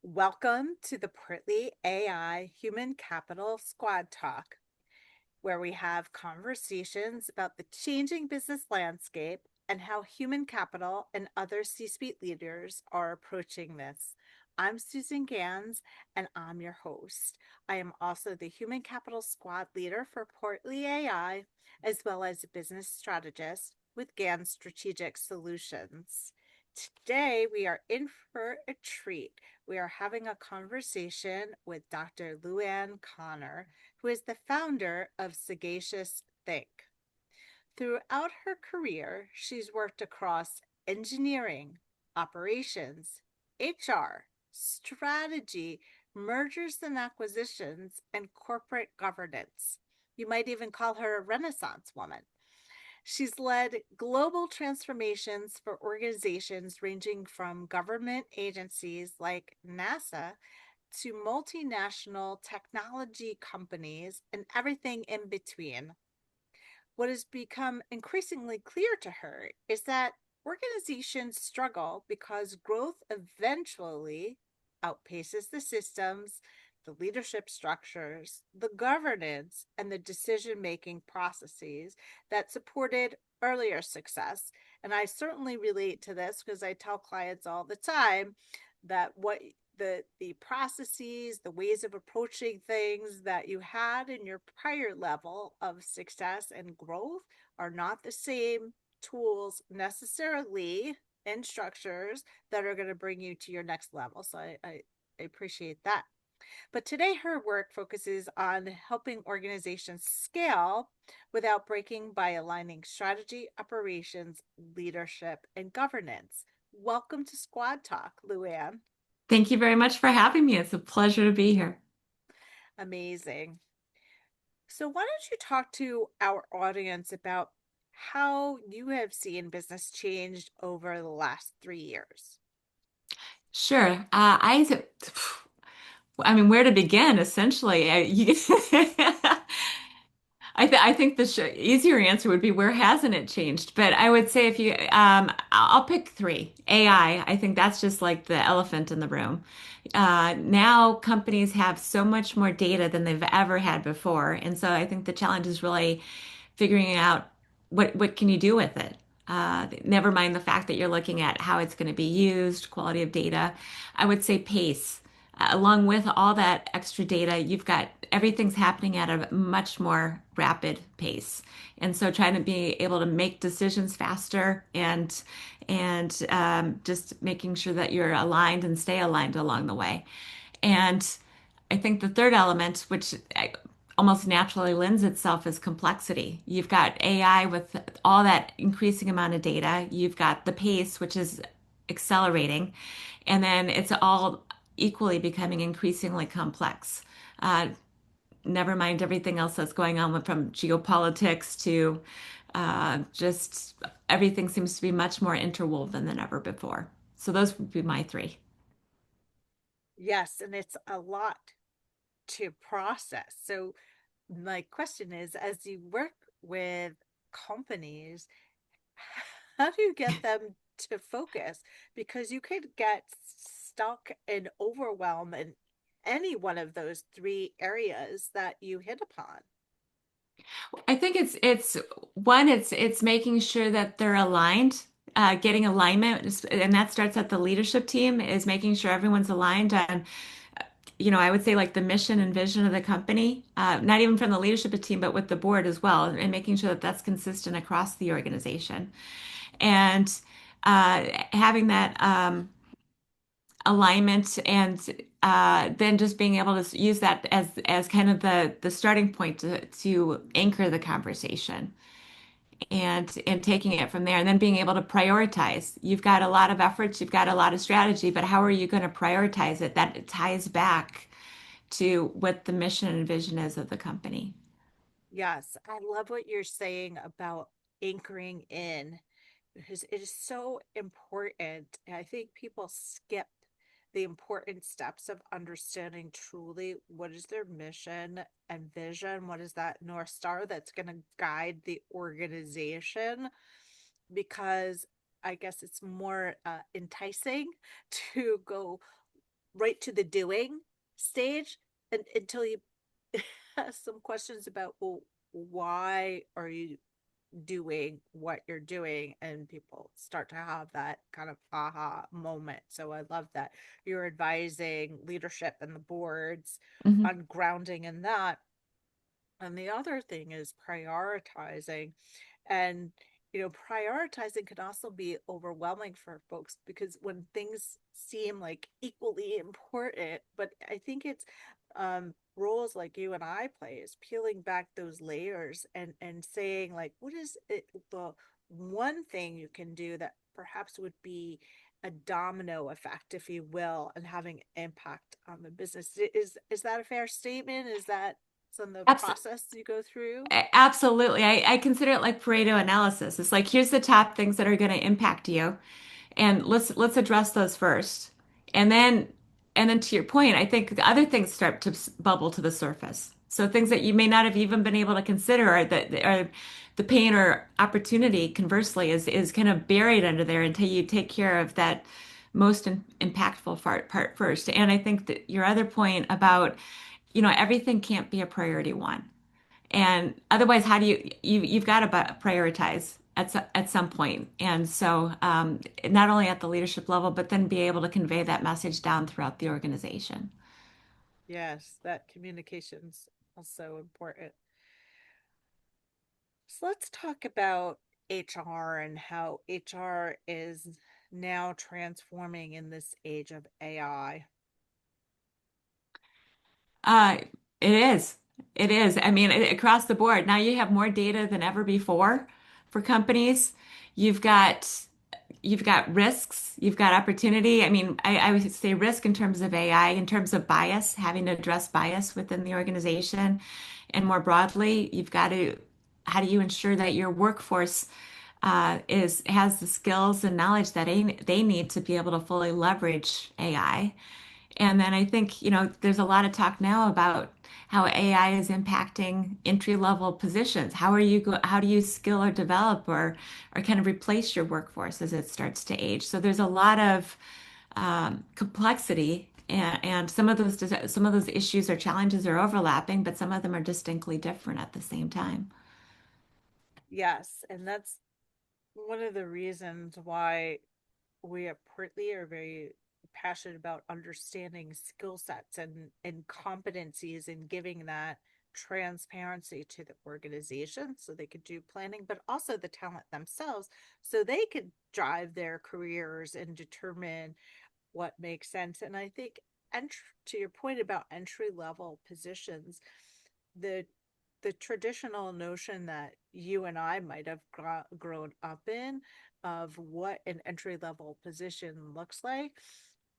Welcome to the Portly AI Human Capital Squad Talk, where we have conversations about the changing business landscape and how human capital and other C suite leaders are approaching this. I'm Susan Gans, and I'm your host. I am also the Human Capital Squad leader for Portly AI, as well as a business strategist with Gans Strategic Solutions. Today, we are in for a treat. We are having a conversation with Dr. LouAnn Conner, who is the founder of Sagacious Think. Throughout her career, she's worked across engineering, operations, HR, strategy, mergers and acquisitions, and corporate governance. You might even call her a Renaissance woman. She's led global transformations for organizations ranging from government agencies like NASA to multinational technology companies and everything in between. What has become increasingly clear to her is that organizations struggle because growth eventually outpaces the systems, the leadership structures, the governance, and the decision making processes that supported earlier success. And I certainly relate to this because I tell clients all the time that the processes, the ways of approaching things that you had in your prior level of success and growth are not the same tools necessarily and structures that are going to bring you to your next level. So I appreciate that. But today, her work focuses on helping organizations scale without breaking by aligning strategy, operations, leadership, and governance. Welcome to Squad Talk, LouAnn. Thank you very much for having me. It's a pleasure to be here. Amazing. So, why don't you talk to our audience about how you have seen business changed over the last 3 years? Sure. I mean, where to begin, essentially? I think the easier answer would be where hasn't it changed? But I would say if you, I'll pick three. AI, I think that's just like the elephant in the room. Now companies have so much more data than they've ever had before, and so I think the challenge is really figuring out what can you do with it. Never mind the fact that you're looking at how it's going to be used, quality of data. I would say pace. Along with all that extra data, you've got everything's happening at a much more rapid pace. And so trying to be able to make decisions faster and just making sure that you're aligned and stay aligned along the way. And I think the third element, which almost naturally lends itself, is complexity. You've got AI with all that increasing amount of data. You've got the pace, which is accelerating. And then it's all equally becoming increasingly complex. Uh, Never mind everything else that's going on from geopolitics to just everything seems to be much more interwoven than ever before. So those would be my three. Yes, and it's a lot to process. So, my question is, as you work with companies, how do you get them to focus? Because you could get stuck and overwhelmed in any one of those three areas that you hit upon. I think it's one, it's making sure that they're aligned, getting alignment, and that starts at the leadership team, is making sure everyone's aligned on, I would say like the mission and vision of the company, not even from the leadership team, but with the board as well, and making sure that that's consistent across the organization. And having that alignment and then just being able to use that as kind of the starting point to anchor the conversation and taking it from there and then being able to prioritize. You've got a lot of efforts, you've got a lot of strategy, but how are you going to prioritize it? That ties back to what the mission and vision is of the company. Yes, I love what you're saying about anchoring in because it is so important. And I think people skip the important steps of understanding truly what is their mission and vision, what is that North Star that's going to guide the organization, because I guess it's more enticing to go right to the doing stage, and until you ask some questions about, well, why are you doing what you're doing, and people start to have that kind of aha moment. So I love that you're advising leadership and the boards Mhm. on grounding in that. And the other thing is prioritizing. And, prioritizing can also be overwhelming for folks because when things seem like equally important, but I think it's roles like you and I play is peeling back those layers and saying, like, what is it, the one thing you can do that perhaps would be a domino effect, if you will, and having impact on the business. Is that a fair statement? Is that some of the process you go through? Absolutely. I consider it like Pareto analysis. It's like here's the top things that are going to impact you, and let's address those first. And then to your point, I think the other things start to bubble to the surface. So things that you may not have even been able to consider are the pain or opportunity, conversely, is kind of buried under there until you take care of that most impactful part first. And I think that your other point about, everything can't be a priority one. And otherwise, how do you've got to prioritize at some point. And so, not only at the leadership level, but then be able to convey that message down throughout the organization. Yes, that communication's also important. So let's talk about HR and how HR is now transforming in this age of AI. Uh, it is. It is. I mean, across the board. Now you have more data than ever before for companies. You've got you've got risks, you've got opportunity. I mean, I would say risk in terms of AI, in terms of bias, having to address bias within the organization, and more broadly, you've got to how do you ensure that your workforce is has the skills and knowledge that they need to be able to fully leverage AI. And then I think, there's a lot of talk now about how AI is impacting entry level positions. How do you skill or develop or kind of replace your workforce as it starts to age? So there's a lot of complexity and some of those issues or challenges are overlapping, but some of them are distinctly different at the same time. Yes, and that's one of the reasons why we at Portly are very passionate about understanding skill sets and competencies and giving that transparency to the organization so they could do planning, but also the talent themselves so they could drive their careers and determine what makes sense. And I think, to your point about entry level positions, the the traditional notion that you and I might have grown up in of what an entry level position looks like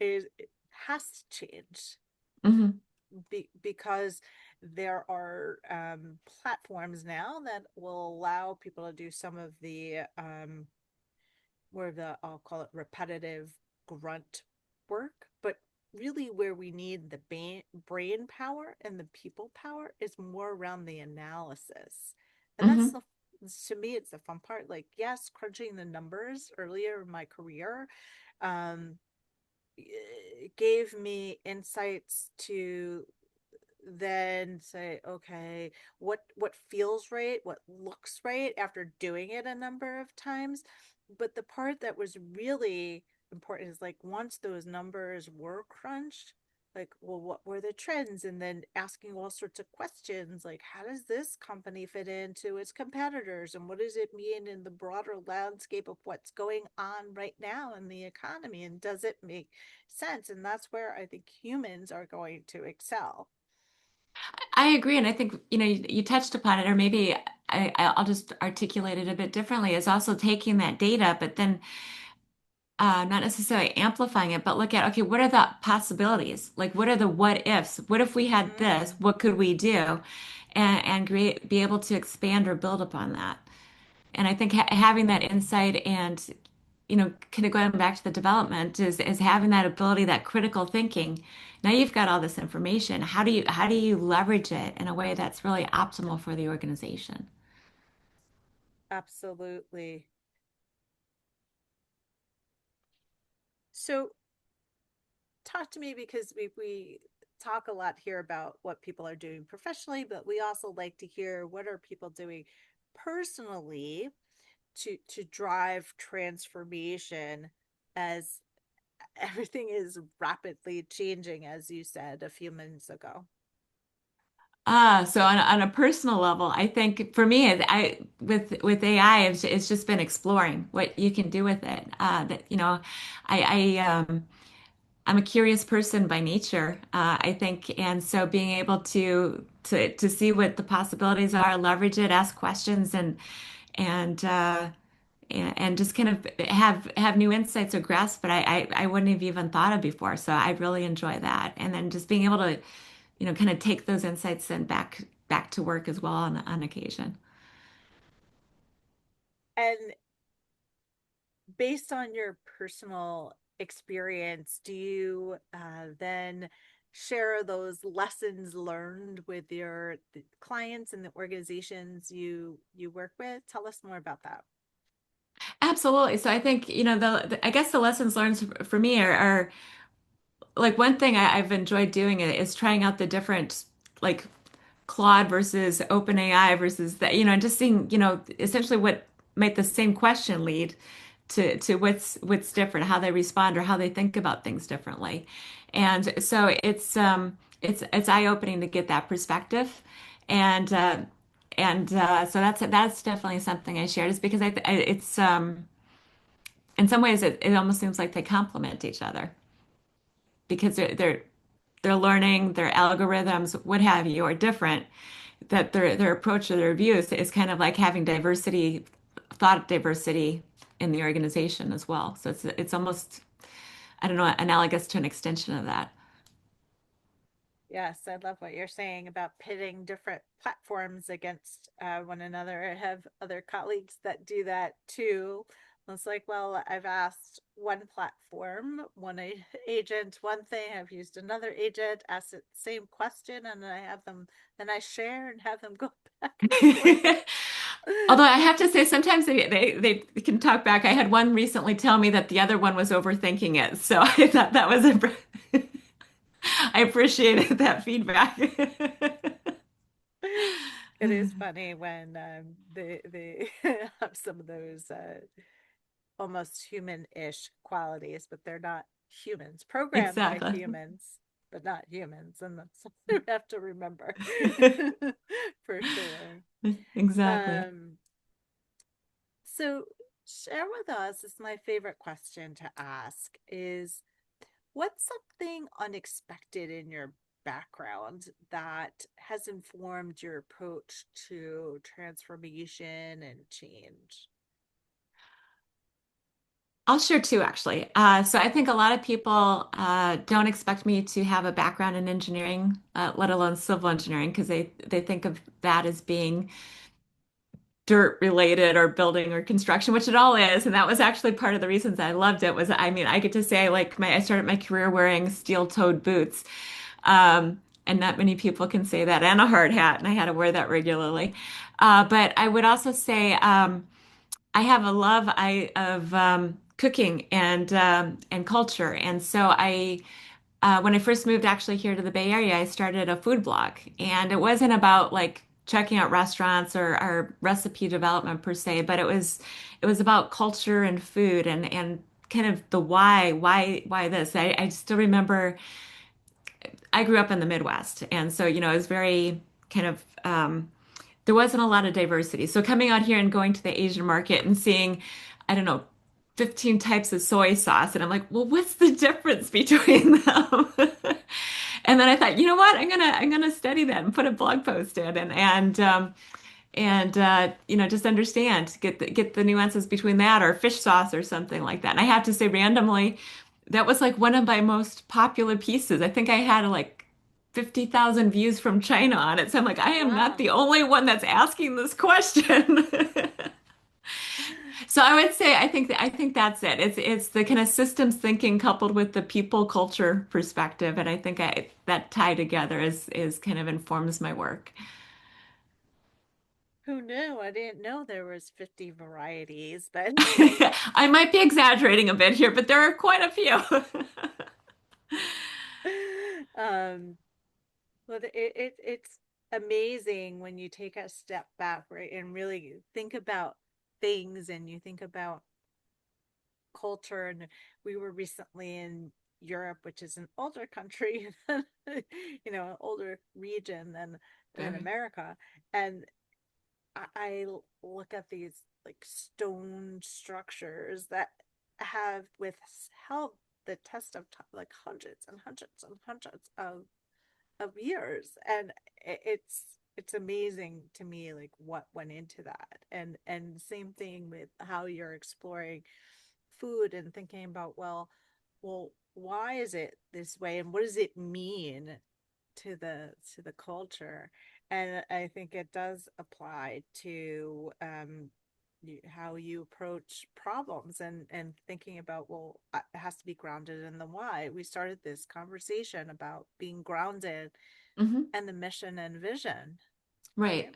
is has to change Hmm. because there are platforms now that will allow people to do some of the more of the, I'll call it, repetitive grunt work, but really where we need the brain power and the people power is more around the analysis. And that's Hmm. the, to me, it's the fun part. Like, yes, crunching the numbers earlier in my career um, gave me insights to then say, okay, what feels right, what looks right after doing it a number of times. But the part that was really important is, like, once those numbers were crunched, like, well, what were the trends? And then asking all sorts of questions like, how does this company fit into its competitors? And what does it mean in the broader landscape of what's going on right now in the economy? And does it make sense? And that's where I think humans are going to excel. I agree, and I think you touched upon it, or maybe I'll just articulate it a bit differently. Is also taking that data, but then not necessarily amplifying it, but look at, okay, what are the possibilities? Like, what are the what ifs? What if we had this? Mm, What could we do? And be able to expand or build upon that. And I think having that insight and, kind of going back to the development is having that ability, that critical thinking. Now you've got all this information. How do you leverage it in a way that's really optimal for the organization? absolutely. So talk to me because we talk a lot here about what people are doing professionally, but we also like to hear what are people doing personally to drive transformation as everything is rapidly changing, as you said a few minutes ago. So on a personal level, I think for me, with AI, it's just been exploring what you can do with it. That I I'm a curious person by nature, I think, and so being able to see what the possibilities are, leverage it, ask questions, and and just kind of have new insights or grasp that I wouldn't have even thought of before. So I really enjoy that, and then just being able to kind of take those insights and back to work as well on occasion. And based on your personal experience, do you then share those lessons learned with your clients and the organizations you work with? Tell us more about that. Absolutely. So I think, I guess the lessons learned for me are like one thing I've enjoyed doing it is trying out the different like Claude versus OpenAI versus that, and just seeing, essentially what might the same question lead to what's different, how they respond or how they think about things differently. And so it's eye-opening to get that perspective. And so that's definitely something I shared is because it's in some ways it almost seems like they complement each other because they're learning their algorithms, what have you, are different. That their approach or their views is kind of like having diversity, thought diversity in the organization as well. So it's almost, I don't know, analogous to an extension of that. Yes, I love what you're saying about pitting different platforms against one another. I have other colleagues that do that too. It's like, well, I've asked one platform, agent, one thing. I've used another agent, asked it the same question, and then I have them, then I share and have them go back and forth. Although I have to say, sometimes they can talk back. I had one recently tell me that the other one was overthinking it. So I thought that was I appreciated that feedback. It is funny when they have some of those almost human-ish qualities, but they're not humans, programmed like Exactly. humans, but not humans, and that's what we have to remember for sure. Exactly. Um, so share with us, this is my favorite question to ask, is what's something unexpected in your background that has informed your approach to transformation and change? I'll share two actually. So I think a lot of people don't expect me to have a background in engineering, let alone civil engineering, because they think of that as being dirt related or building or construction, which it all is. And that was actually part of the reasons I loved it was, I mean, I get to say I started my career wearing steel-toed boots. And not many people can say that and a hard hat, and I had to wear that regularly. But I would also say I have a love of cooking and culture, and so when I first moved actually here to the Bay Area, I started a food blog, and it wasn't about like checking out restaurants or recipe development per se, but it was about culture and food and kind of the why this. I still remember I grew up in the Midwest, and so it was very kind of there wasn't a lot of diversity. So coming out here and going to the Asian market and seeing, I don't know, 15 types of soy sauce, and I'm like, well, what's the difference between them? And then I thought, you know what? I'm gonna study that and put a blog post in and just understand, get the nuances between that or fish sauce or something like that. And I have to say, randomly, that was like one of my most popular pieces. I think I had like 50,000 views from China on it. So I'm like, I am not Wow. the only one that's asking this question. So I would say I think that's it. It's the kind of systems thinking coupled with the people culture perspective, and I think that tie together is kind of informs my work. Who knew? I didn't know there was 50 varieties, but I might be exaggerating a bit here, but there are quite a few. um, but it's amazing when you take a step back, right, and really think about things and you think about culture. And we were recently in Europe, which is an older country, an older region than Very. America. And I look at these like stone structures that have withheld the test of time, like hundreds and hundreds and hundreds of years, and it's amazing to me like what went into that. And same thing with how you're exploring food and thinking about, well, why is it this way and what does it mean to the culture. And I think it does apply to how you approach problems and thinking about, well, it has to be grounded in the why. We started this conversation about being grounded Hmm. and the mission and vision, right?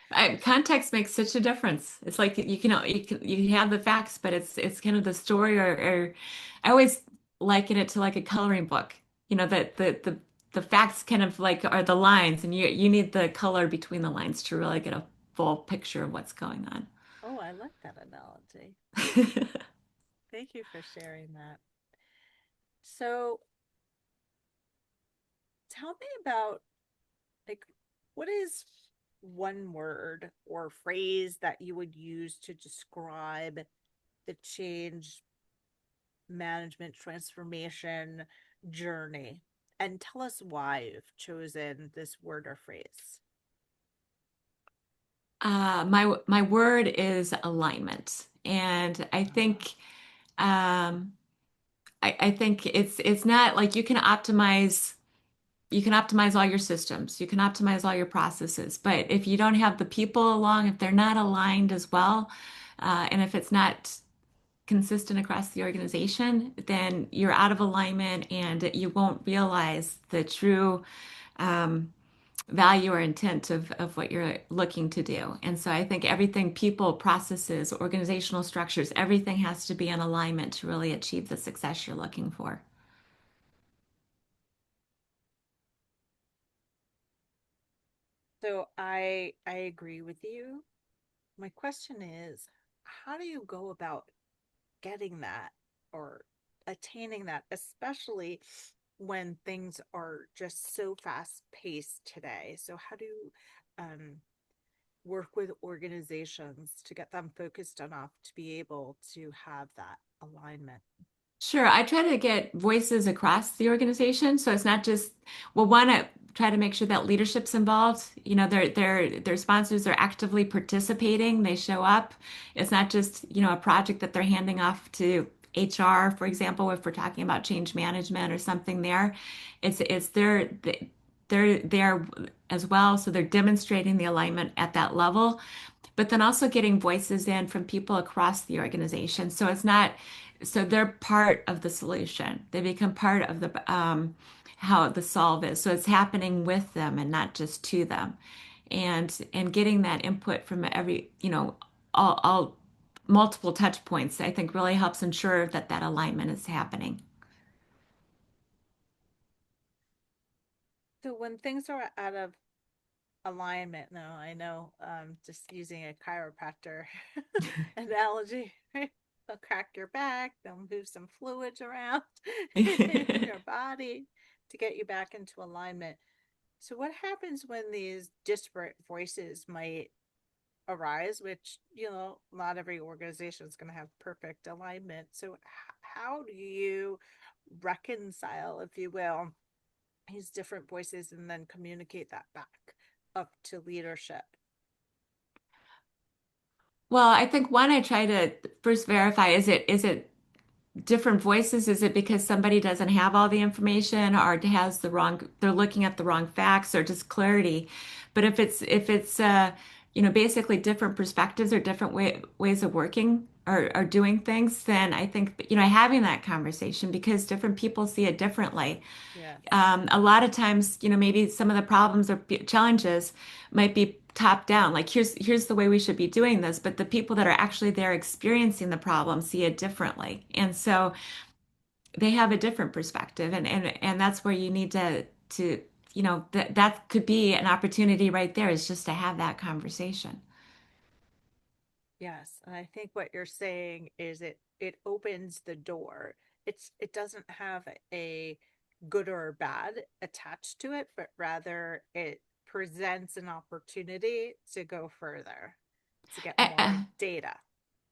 Right. Context makes such a difference. It's like you have the facts, but it's kind of the story or I always liken it to like a coloring book. That the facts kind of like are the lines, and you need the color between the lines to really get a full picture of what's going on. Oh, I like that analogy. Thank you for sharing that. So tell me about, like, what is one word or phrase that you would use to describe the change management transformation journey? And tell us why you've chosen this word or phrase. My word is alignment, and Ah, um, I think it's not like you can optimize all your systems, you can optimize all your processes, but if you don't have the people along, if they're not aligned as well, and if it's not consistent across the organization, then you're out of alignment and you won't realize the true um, value or intent of what you're looking to do. And so I think everything, people, processes, organizational structures, everything has to be in alignment to really achieve the success you're looking for. so I agree with you. My question is, how do you go about getting that or attaining that, especially when things are just so fast paced today? So how do you work with organizations to get them focused enough to be able to have that alignment? Sure, I try to get voices across the organization, so it's not just, well, one, I try to make sure that leadership's involved. Their sponsors are actively participating. They show up. It's not just, a project that they're handing off to HR, for example, if we're talking about change management or something there. It's they're there as well, so they're demonstrating the alignment at that level, but then also getting voices in from people across the organization. So they're part of the solution. They become part of the how the solve is. So it's happening with them and not just to them. And getting that input from all multiple touch points, I think really helps ensure that that alignment is happening. So when things are out of alignment, now I know, just using a chiropractor analogy, right? They'll crack your back, they'll move some fluids around in your body to get you back into alignment. So what happens when these disparate voices might arise, which, not every organization is going to have perfect alignment. So how do you reconcile, if you will, these different voices and then communicate that back up to leadership? Well, I think one, I try to first verify, is it different voices? Is it because somebody doesn't have all the information or they're looking at the wrong facts or just clarity? But if it's basically different perspectives or different ways of working or doing things, then I think, having that conversation because different people see it differently. Yes. A lot of times, maybe some of the problems or challenges might be top down. Like here's the way we should be doing this, but the people that are actually there experiencing the problem see it differently. And so they have a different perspective, and that's where you need to that could be an opportunity right there, is just to have that conversation. Yes, and I think what you're saying is it opens the door. It doesn't have a good or bad attached to it, but rather it presents an opportunity to go further, to get more A- data.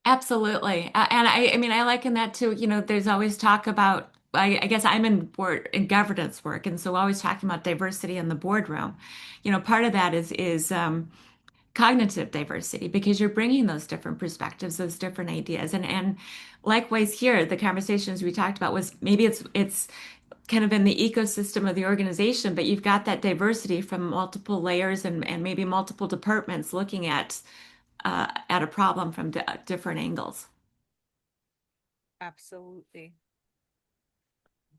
Absolutely. And I mean, I liken that to, there's always talk about, I guess I'm in governance work. And so always talking about diversity in the boardroom. Part of that is cognitive diversity, because you're bringing those different perspectives, those different ideas. And likewise here, the conversations we talked about was maybe it's kind of in the ecosystem of the organization, but you've got that diversity from multiple layers and maybe multiple departments looking at a problem from different angles. Absolutely.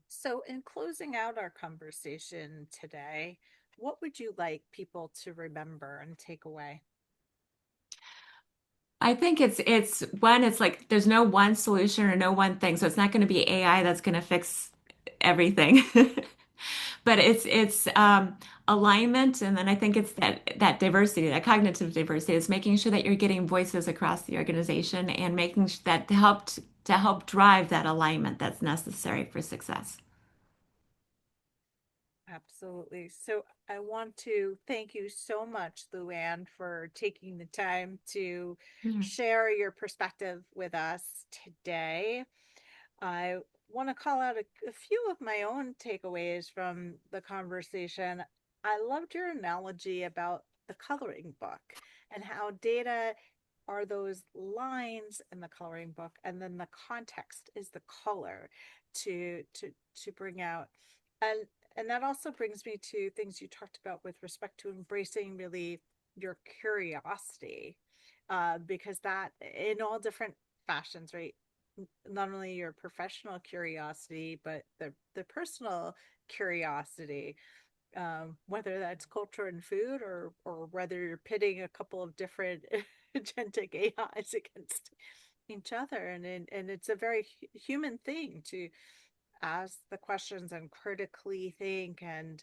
So, in closing out our conversation today, what would you like people to remember and take away? I think it's like there's no one solution or no one thing. So it's not going to be AI that's going to fix everything. But it's alignment, and then I think it's that diversity, that cognitive diversity, is making sure that you're getting voices across the organization and making that to help drive that alignment that's necessary for success. Absolutely. So I want to thank you so much, LouAnn, for taking the time to Mhm. share your perspective with us today. I want to call out a few of my own takeaways from the conversation. I loved your analogy about the coloring book and how data are those lines in the coloring book, and then the context is the color to bring out. And and that also brings me to things you talked about with respect to embracing really your curiosity, because that in all different fashions, right? Not only your professional curiosity, but the personal curiosity, whether that's culture and food, or whether you're pitting a couple of different agentic AIs against each other, and it's a very human thing to ask the questions and critically think, and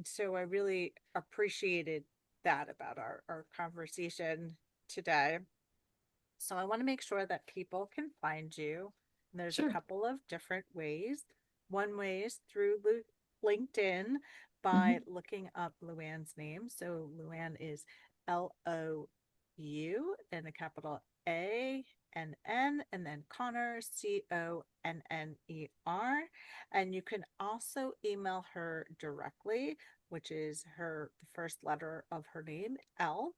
so I really appreciated that about our conversation today. So I want to make sure that people can find you. And there's a Sure. couple of different ways. One way is through LinkedIn by Hmm. looking up LouAnn's name. So LouAnn is LOU and a capital ANN, and then Conner, CONNER. And you can also email her directly, which is the first letter of her name, L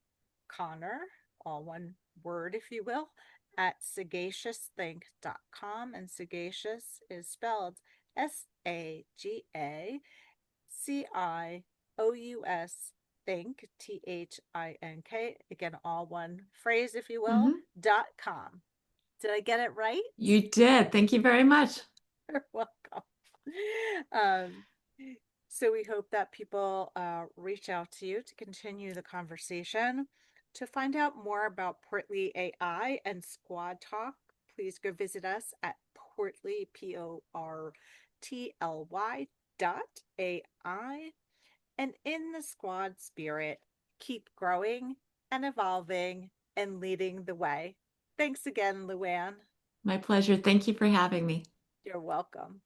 Conner, all one word, if you will, at sagaciousthink.com. And sagacious is spelled SAGACIOUS, think, THINK. Again, all one phrase, if you will, Hmm. .com. Did I get it right? You did. Thank you very much. You're welcome. Um, so we hope that people reach out to you to continue the conversation. To find out more about Portly AI and Squad Talk, please go visit us at Portly, PORTLY.ai. And in the squad spirit, keep growing and evolving and leading the way. Thanks again, LouAnn. My pleasure. Thank you for having me. You're welcome.